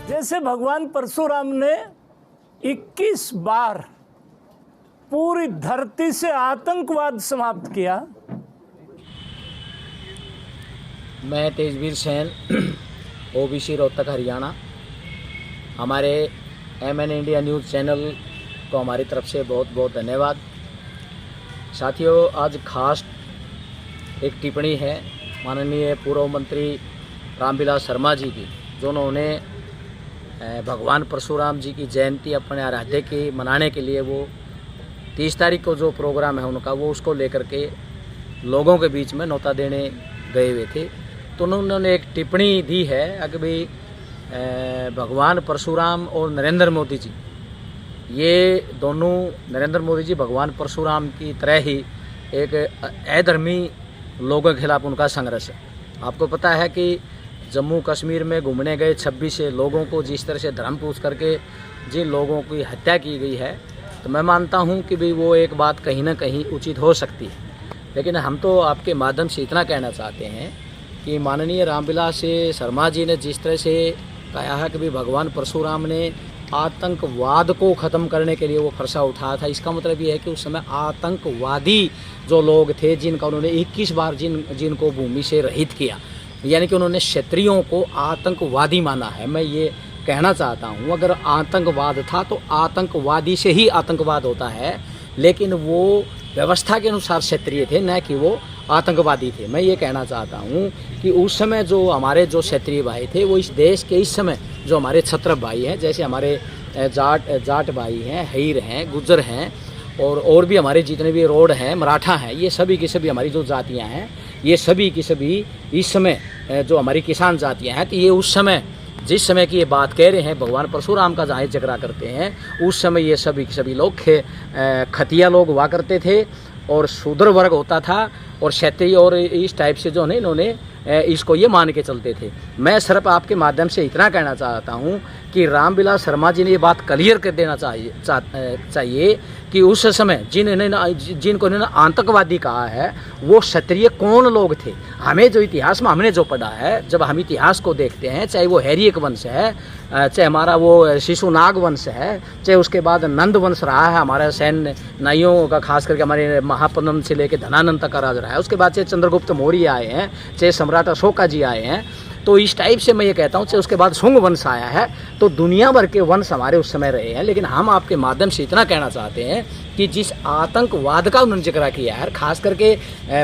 जैसे भगवान परशुराम ने 21 बार पूरी धरती से आतंकवाद समाप्त किया। मैं तेजवीर सेन, ओबीसी रोहतक हरियाणा। हमारे MN इंडिया न्यूज़ चैनल को हमारी तरफ से बहुत बहुत धन्यवाद। साथियों, आज खास एक टिप्पणी है माननीय पूर्व मंत्री रामविलास शर्मा जी की, जो उन्होंने भगवान परशुराम जी की जयंती अपने आराध्य की मनाने के लिए वो 30 तारीख को जो प्रोग्राम है उनका, वो उसको लेकर के लोगों के बीच में न्योता देने गए हुए थे। तो उन्होंने एक टिप्पणी दी है कि भाई भगवान परशुराम और नरेंद्र मोदी जी, ये दोनों, नरेंद्र मोदी जी भगवान परशुराम की तरह ही एक अधर्मी लोगों के खिलाफ उनका संघर्ष है। आपको पता है कि जम्मू कश्मीर में घूमने गए 26 लोगों को जिस तरह से धर्म पूछ करके जिन लोगों की हत्या की गई है, तो मैं मानता हूं कि भाई वो एक बात कहीं ना कहीं उचित हो सकती है। लेकिन हम तो आपके माध्यम से इतना कहना चाहते हैं कि माननीय रामविलास शर्मा जी ने जिस तरह से कहा है कि भाई भगवान परशुराम ने आतंकवाद को ख़त्म करने के लिए वो फरसा उठाया था, इसका मतलब ये है कि उस समय आतंकवादी जो लोग थे जिनका उन्होंने 21 बार जिनको भूमि से रहित किया, यानी कि उन्होंने क्षत्रियों को आतंकवादी माना है। मैं ये कहना चाहता हूँ, अगर आतंकवाद था तो आतंकवादी से ही आतंकवाद होता है, लेकिन वो व्यवस्था के अनुसार क्षत्रिय थे, न कि वो आतंकवादी थे। मैं ये कहना चाहता हूँ कि उस समय जो हमारे जो क्षत्रिय भाई थे, वो इस देश के इस समय जो हमारे क्षत्रप भाई हैं, जैसे हमारे जाट भाई हैं, हैर हैं, गुज्जर हैं, और भी हमारे जितने भी रोड हैं, मराठा हैं, ये सभी की सभी हमारी जो जातियाँ हैं, ये सभी की सभी इस समय जो हमारी किसान जातियाँ हैं, तो ये उस समय जिस समय की ये बात कह रहे हैं, भगवान परशुराम का जहाँ जिक्र करते हैं, उस समय ये सभी के सभी लोग खतिया लोग हुआ करते थे और शूद्र वर्ग होता था, और क्षत्रिय और इस टाइप से जो है इन्होंने इसको ये मान के चलते थे। मैं सिर्फ आपके माध्यम से इतना कहना चाहता हूँ कि रामविलास शर्मा जी ने ये बात क्लियर कर देना चाहिए कि उस समय जिनको इन्होंने आतंकवादी कहा है, वो क्षत्रिय कौन लोग थे। हमें जो इतिहास में हमने जो पढ़ा है, जब हम इतिहास को देखते हैं, चाहे वो हैरियक वंश है, चाहे हमारा वो शिशुनाग वंश है, चाहे उसके बाद नंद वंश रहा है, हमारा सैन्य नाइयों का खास करके हमारे महापद्म से लेकर धनानंद तक का राज रहा है, उसके बाद चाहे चंद्रगुप्त मौर्य आए हैं, चाहे सम्राट अशोका जी आए हैं, तो इस टाइप से मैं ये कहता हूँ, चाहे उसके बाद शुंग वंश आया है, तो दुनिया भर के वंश हमारे उस समय रहे हैं। लेकिन हम आपके माध्यम से इतना कहना चाहते हैं कि जिस आतंकवाद का उन्होंने जिक्र किया है, खास करके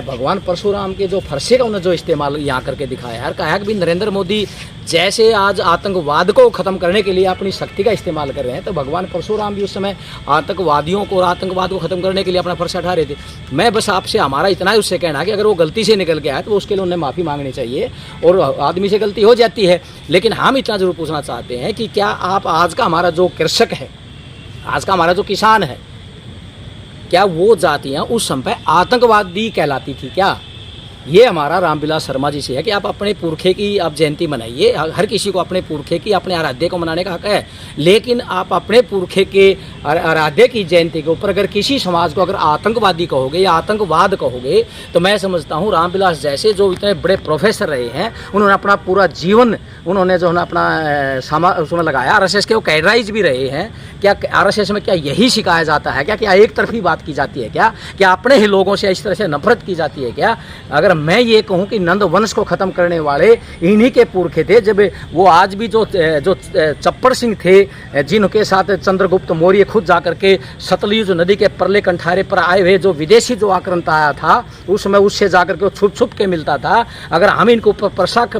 भगवान परशुराम के जो फरसे का उन्होंने जो इस्तेमाल यहाँ करके दिखाया है, कहा है कि भी नरेंद्र मोदी जैसे आज आतंकवाद को ख़त्म करने के लिए अपनी शक्ति का इस्तेमाल कर रहे हैं, तो भगवान परशुराम भी उस समय आतंकवादियों को और आतंकवाद को ख़त्म करने के लिए अपना फरसा उठा रहे थे। मैं बस आपसे हमारा इतना ही उससे कहना है कि अगर वो गलती से निकल गया है तो उसके लिए उन्हें माफ़ी मांगनी चाहिए, और आदमी से गलती हो जाती है। लेकिन हम इतना ज़रूर पूछना चाहते हैं कि क्या आप आज का हमारा जो कृषक है, आज का हमारा जो किसान है, क्या वो जातियाँ उस समय आतंकवादी कहलाती थी क्या? ये हमारा रामविलास शर्मा जी से है कि आप अपने पुरखे की आप जयंती मनाइए, हर किसी को अपने पुरखे की, अपने आराध्य को मनाने का हक है, लेकिन आप अपने पुरखे के आराध्य की जयंती के ऊपर अगर किसी समाज को अगर आतंकवादी कहोगे या आतंकवाद कहोगे, तो मैं समझता हूँ रामविलास जैसे जो इतने बड़े प्रोफेसर रहे हैं, उन्होंने अपना पूरा जीवन उन्होंने जो है अपना उसमें लगाया, RSS के वो कैडराइज भी रहे हैं। क्या RSS में क्या यही सिखाया जाता है क्या एक तरफी बात की जाती है क्या अपने ही लोगों से इस तरह से नफरत की जाती है क्या? अगर मैं ये कहूं कि नंद वंश को ख़त्म करने वाले इन्हीं के पुरखे थे, जब वो आज भी जो चप्पड़ सिंह थे, जिनके साथ चंद्रगुप्त मौर्य खुद जाकर के सतलुज नदी के परले कंठारे पर आए हुए जो विदेशी जो आक्रांत आया था, उस समय उससे जाकर के वो छुप छुप के मिलता था। अगर हम इनको ऊपर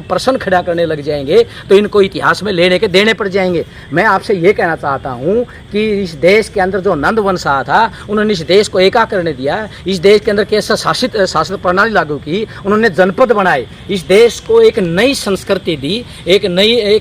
प्रश्न खड़ा करने लग जाएंगे तो इनको इतिहास में लेने के देने पड़ जाएंगे। मैं आपसे ये कहना चाहता हूँ कि इस देश के अंदर जो नंद वंश आया था, उन्होंने इस देश को एका करने दिया, इस देश के अंदर कैसा शासन प्रणाली लागू की, उन्होंने जनपद बनाए, इस देश को एक नई संस्कृति दी, एक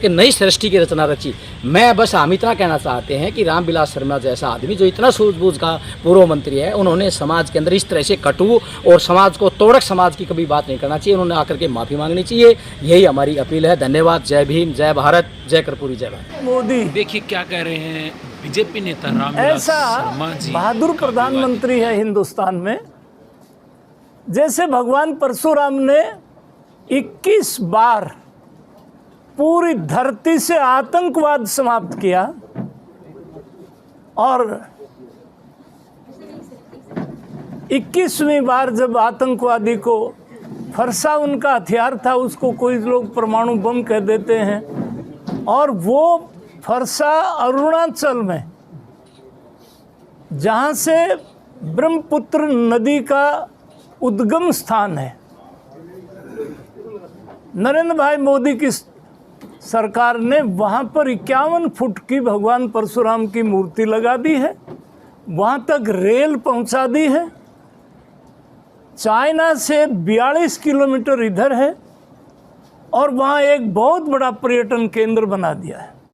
नई सृष्टि की रचना रची। मैं बस हम इतना कहना चाहते हैं कि रामविलास शर्मा जैसा आदमी जो इतना सूझबूझ का पूर्व मंत्री है, उन्होंने समाज के अंदर इस तरह से कटु और समाज को तोड़क समाज की कभी बात नहीं करना चाहिए, उन्होंने आकर के माफ़ी मांगनी चाहिए। यही हमारी अपील है। धन्यवाद। जय भीम, जय भारत, जय कर्पूरी, जय भारत। मोदी देखिए क्या कह रहे हैं बीजेपी नेता रामविलास शर्मा जी। बहादुर प्रधानमंत्री है हिंदुस्तान में, जैसे भगवान परशुराम ने 21 बार पूरी धरती से आतंकवाद समाप्त किया और 21वीं बार जब आतंकवादी को फरसा उनका हथियार था, उसको कोई लोग परमाणु बम कह देते हैं, और वो फरसा अरुणाचल में जहाँ से ब्रह्मपुत्र नदी का उद्गम स्थान है, नरेंद्र भाई मोदी की सरकार ने वहाँ पर 51 फुट की भगवान परशुराम की मूर्ति लगा दी है, वहाँ तक रेल पहुँचा दी है। चाइना से 42 किलोमीटर इधर है और वहाँ एक बहुत बड़ा पर्यटन केंद्र बना दिया है।